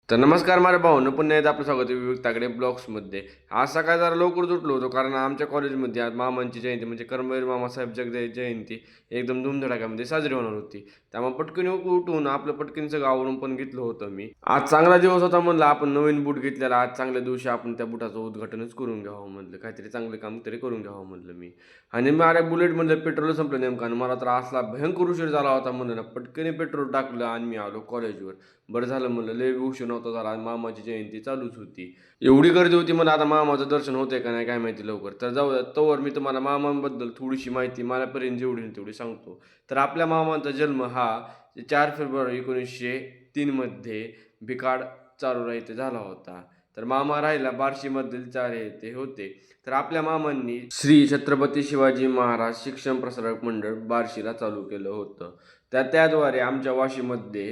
तर नमस्कार माझ्या भाऊनं पुन्हा एकदा आपलं स्वागत आहे विवेक तागडे ब्लॉग्समध्ये. आज सकाळी जरा लवकर उठलो होतो कारण आमच्या कॉलेजमध्ये आज मामांची जयंती म्हणजे कर्मवीर मामासाहेब जगदे जयंती एकदम धूमधडाक्यामध्ये साजरी होणार होती. त्यामुळे पटकन उठून आपलं पटकन सगळं आवरून पण घेतलं होतं मी. आज चांगला दिवस होता म्हणलं आपण नवीन बूट घेतलेला आज चांगल्या दिवशी आपण त्या बुटाचं उद्घाटनच करून घ्यावं म्हणलं काहीतरी चांगलं काम तरी करून घ्यावं म्हणलं मी. आणि माझ्या बुलेटमधलं पेट्रोल संपलं नेमकं आणि मला तर असला भयंकर उशीर झाला होता म्हणलं ना पटकन पेट्रोल टाकलं आणि मी आलो कॉलेजवर. बरं झालं म्हणलं लय उशीर नव्हता झाला आणि मामाची जयंती चालूच होती. एवढी गर्दी होती मला आता मामाचं दर्शन होतंय का नाही काय माहिती लवकर. तर जाऊ द्या तोवर मी तुम्हाला मामांबद्दल थोडीशी माहिती मलापर्यंत जेवढी होईल तेवढी सांगतो. तर आपल्या मामांचा जन्म हा 4 फेब्रुवारी 1903 मध्ये भिकाड चारोळा येथे झाला होता. तर मामा राहिला बार्शीमधील चारे येथे होते. तर आपल्या मामांनी श्री छत्रपती शिवाजी महाराज शिक्षण प्रसारक मंडळ बार्शीला चालू केलं होतं. त्याद्वारे आमच्या वाशीमध्ये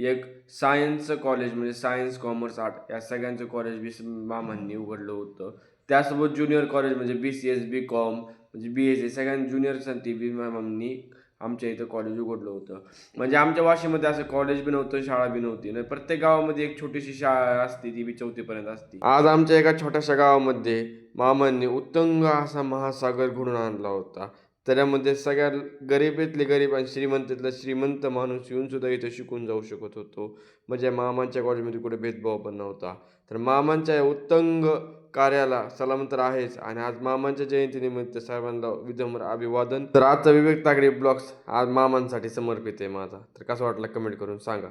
एक सायन्स कॉलेज म्हणजे सायन्स कॉमर्स आर्ट या सगळ्यांचं कॉलेज मामांनी उघडलं होतं. त्यासोबत ज्युनियर कॉलेज म्हणजे BCS BCom म्हणजे BSc सगळ्यांनी ज्युनियरसाठी बी मामांनी आमच्या इथं कॉलेज उघडलं होतं. म्हणजे आमच्या वाशीमध्ये असं कॉलेज बी नव्हतं शाळा बी नव्हती ना प्रत्येक गावामध्ये एक छोटीशी शाळा असते ती बी 4थी पर्यंत असते. आज आमच्या एका छोट्याशा गावामध्ये मामांनी उत्तुंग असा महासागर घडून आणला होता. त्यामध्ये सगळ्या गरिबीतले गरीब आणि श्रीमंतीतला श्रीमंत माणूस येऊन सुद्धा इथं शिकून जाऊ शकत होतो. म्हणजे मामांच्या कॉलेजमध्ये कुठे भेदभाव पण नव्हता. तर मामांच्या या उत्तुंग कार्याला सलाम तर आहेच आणि आज मामांच्या जयंतीनिमित्त सर्वांना विनम्र अभिवादन. तर आजचा विवेक तागडे ब्लॉग्स आज मामांसाठी समर्पित आहे माझा. तर कसं वाटलं कमेंट करून सांगा.